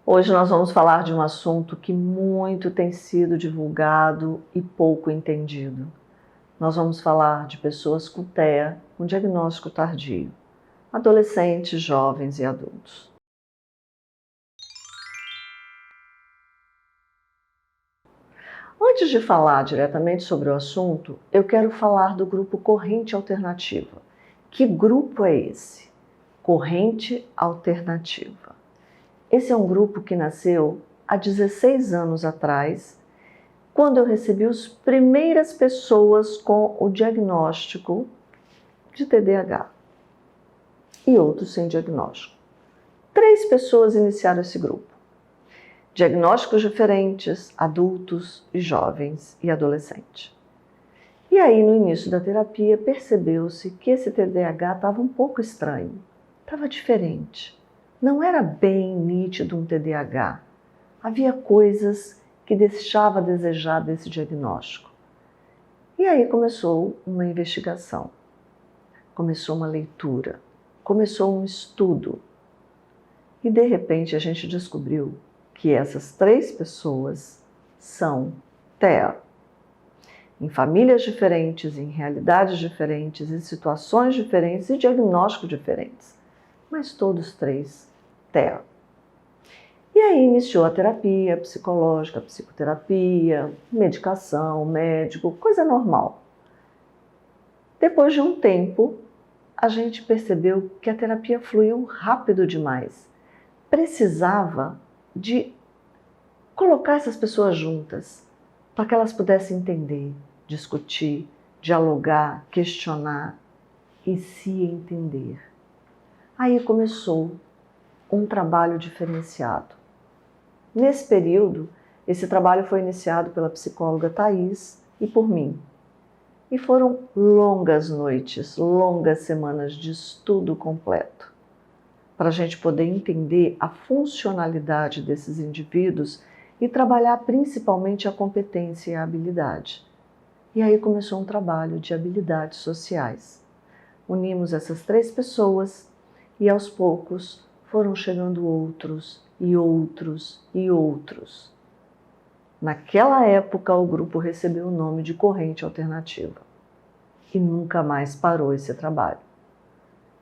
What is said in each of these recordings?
Hoje nós vamos falar de um assunto que muito tem sido divulgado e pouco entendido. Nós vamos falar de pessoas com TEA, com diagnóstico tardio, adolescentes, jovens e adultos. Antes de falar diretamente sobre o assunto, eu quero falar do grupo Corrente Alternativa. Que grupo é esse? Corrente Alternativa. Esse é um grupo que nasceu há 16 anos atrás, quando eu recebi as primeiras pessoas com o diagnóstico de TDAH e outros sem diagnóstico. 3 pessoas iniciaram esse grupo. Diagnósticos diferentes, adultos e jovens e adolescentes. E aí, no início da terapia, percebeu-se que esse TDAH estava um pouco estranho, estava diferente. Não era bem nítido um TDAH. Havia coisas que deixava a desejar desse diagnóstico. E aí começou uma investigação, começou uma leitura, começou um estudo. E de repente a gente descobriu que essas 3 pessoas são TEA. Em famílias diferentes, em realidades diferentes, em situações diferentes e diagnósticos diferentes. Mas todos 3 TEA. E aí iniciou a terapia psicológica, a psicoterapia, medicação, médico, coisa normal. Depois de um tempo, a gente percebeu que a terapia fluiu rápido demais. Precisava de colocar essas pessoas juntas, para que elas pudessem entender, discutir, dialogar, questionar e se entender. Aí começou um trabalho diferenciado. Nesse período, esse trabalho foi iniciado pela psicóloga Thaís e por mim. E foram longas noites, longas semanas de estudo completo, para a gente poder entender a funcionalidade desses indivíduos e trabalhar principalmente a competência e a habilidade. E aí começou um trabalho de habilidades sociais. Unimos essas 3 pessoas e aos poucos foram chegando outros e outros e outros. Naquela época, o grupo recebeu o nome de Corrente Alternativa e nunca mais parou esse trabalho.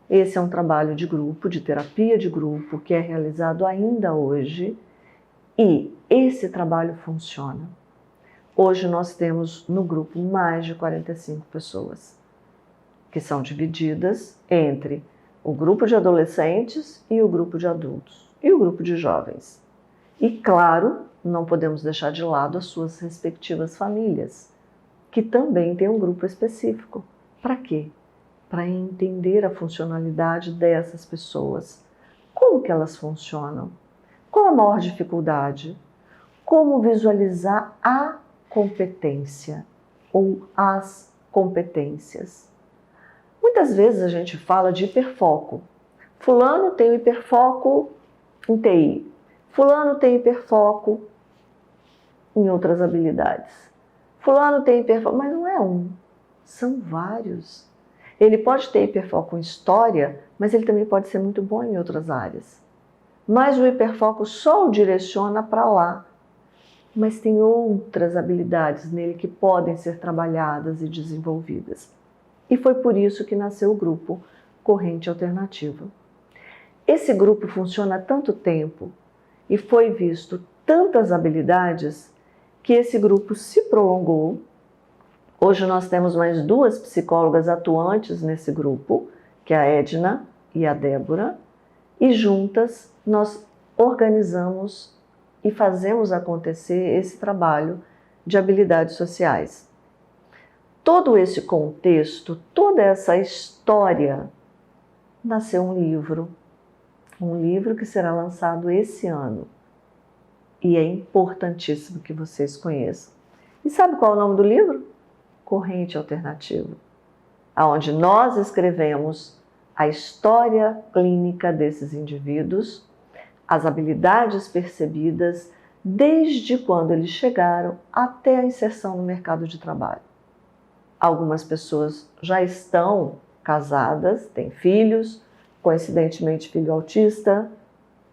Esse é um trabalho de grupo, de terapia de grupo, que é realizado ainda hoje e esse trabalho funciona. Hoje nós temos no grupo mais de 45 pessoas, que são divididas entre o grupo de adolescentes e o grupo de adultos e o grupo de jovens. E claro, não podemos deixar de lado as suas respectivas famílias, que também têm um grupo específico. Para quê? Para entender a funcionalidade dessas pessoas. Como que elas funcionam? Qual a maior dificuldade? Como visualizar a competência ou as competências? Muitas vezes a gente fala de hiperfoco. Fulano tem o hiperfoco em TI. Fulano tem hiperfoco em outras habilidades. Fulano tem hiperfoco, mas não é um, são vários. Ele pode ter hiperfoco em história, mas ele também pode ser muito bom em outras áreas. Mas o hiperfoco só o direciona para lá. Mas tem outras habilidades nele que podem ser trabalhadas e desenvolvidas. E foi por isso que nasceu o grupo Corrente Alternativa. Esse grupo funciona há tanto tempo e foi visto tantas habilidades que esse grupo se prolongou. Hoje nós temos mais 2 psicólogas atuantes nesse grupo, que é a Edna e a Débora, e juntas nós organizamos e fazemos acontecer esse trabalho de habilidades sociais. Todo esse contexto, toda essa história, nasceu um livro que será lançado esse ano. E é importantíssimo que vocês conheçam. E sabe qual é o nome do livro? Corrente Alternativa, onde nós escrevemos a história clínica desses indivíduos, as habilidades percebidas desde quando eles chegaram até a inserção no mercado de trabalho. Algumas pessoas já estão casadas, têm filhos, coincidentemente filho autista,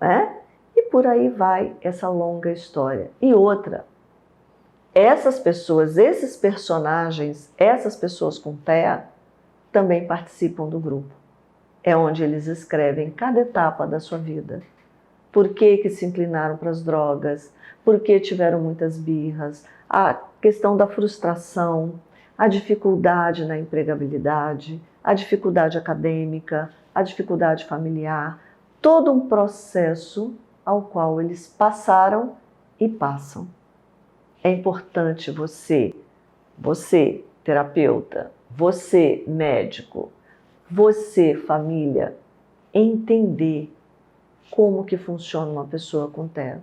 né? E por aí vai essa longa história. E outra, essas pessoas, esses personagens, essas pessoas com TEA, também participam do grupo. É onde eles escrevem cada etapa da sua vida. Por que se inclinaram para as drogas? Por que tiveram muitas birras? A questão da frustração, a dificuldade na empregabilidade, a dificuldade acadêmica, a dificuldade familiar, todo um processo ao qual eles passaram e passam. É importante você, terapeuta, você, médico, você, família, entender como que funciona uma pessoa com TEA.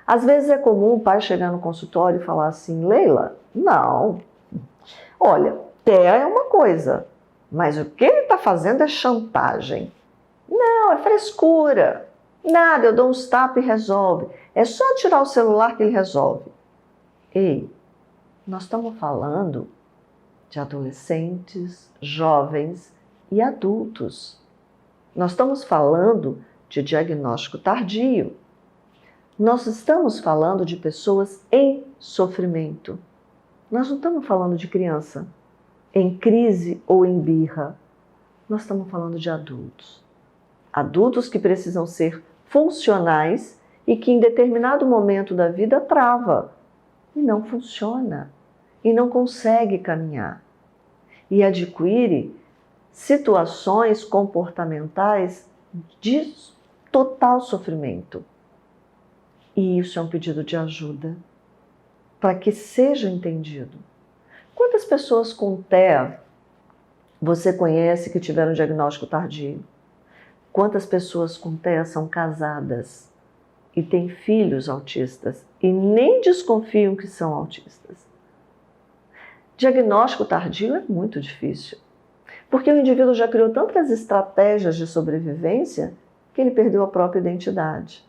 Às vezes é comum o pai chegar no consultório e falar assim, Leila, não, olha, TEA é uma coisa, mas o que ele está fazendo é chantagem. Não, é frescura. Nada, eu dou uns tapas e resolve. É só tirar o celular que ele resolve. Ei, nós estamos falando de adolescentes, jovens e adultos. Nós estamos falando de diagnóstico tardio. Nós estamos falando de pessoas em sofrimento. Nós não estamos falando de criança em crise ou em birra. Nós estamos falando de adultos. Adultos que precisam ser funcionais e que em determinado momento da vida trava e não funciona e não consegue caminhar e adquire situações comportamentais de total sofrimento. E isso é um pedido de ajuda para que seja entendido. Quantas pessoas com TEA você conhece que tiveram diagnóstico tardio? Quantas pessoas com TEA são casadas e têm filhos autistas e nem desconfiam que são autistas? Diagnóstico tardio é muito difícil, porque o indivíduo já criou tantas estratégias de sobrevivência que ele perdeu a própria identidade.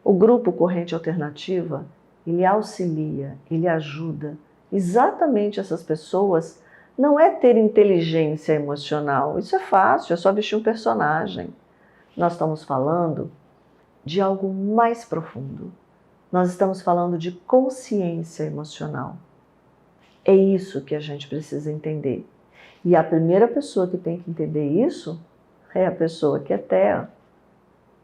O grupo Corrente Alternativa, ele auxilia, ele ajuda exatamente essas pessoas. Não é ter inteligência emocional, isso é fácil, é só vestir um personagem. Nós estamos falando de algo mais profundo. Nós estamos falando de consciência emocional. É isso que a gente precisa entender. E a primeira pessoa que tem que entender isso é a pessoa que é TEA.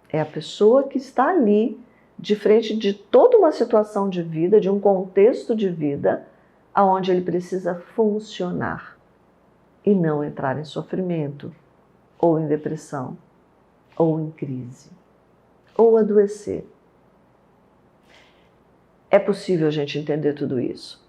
É a pessoa que está ali, de frente de toda uma situação de vida, de um contexto de vida, onde ele precisa funcionar e não entrar em sofrimento, ou em depressão, ou em crise, ou adoecer. É possível a gente entender tudo isso.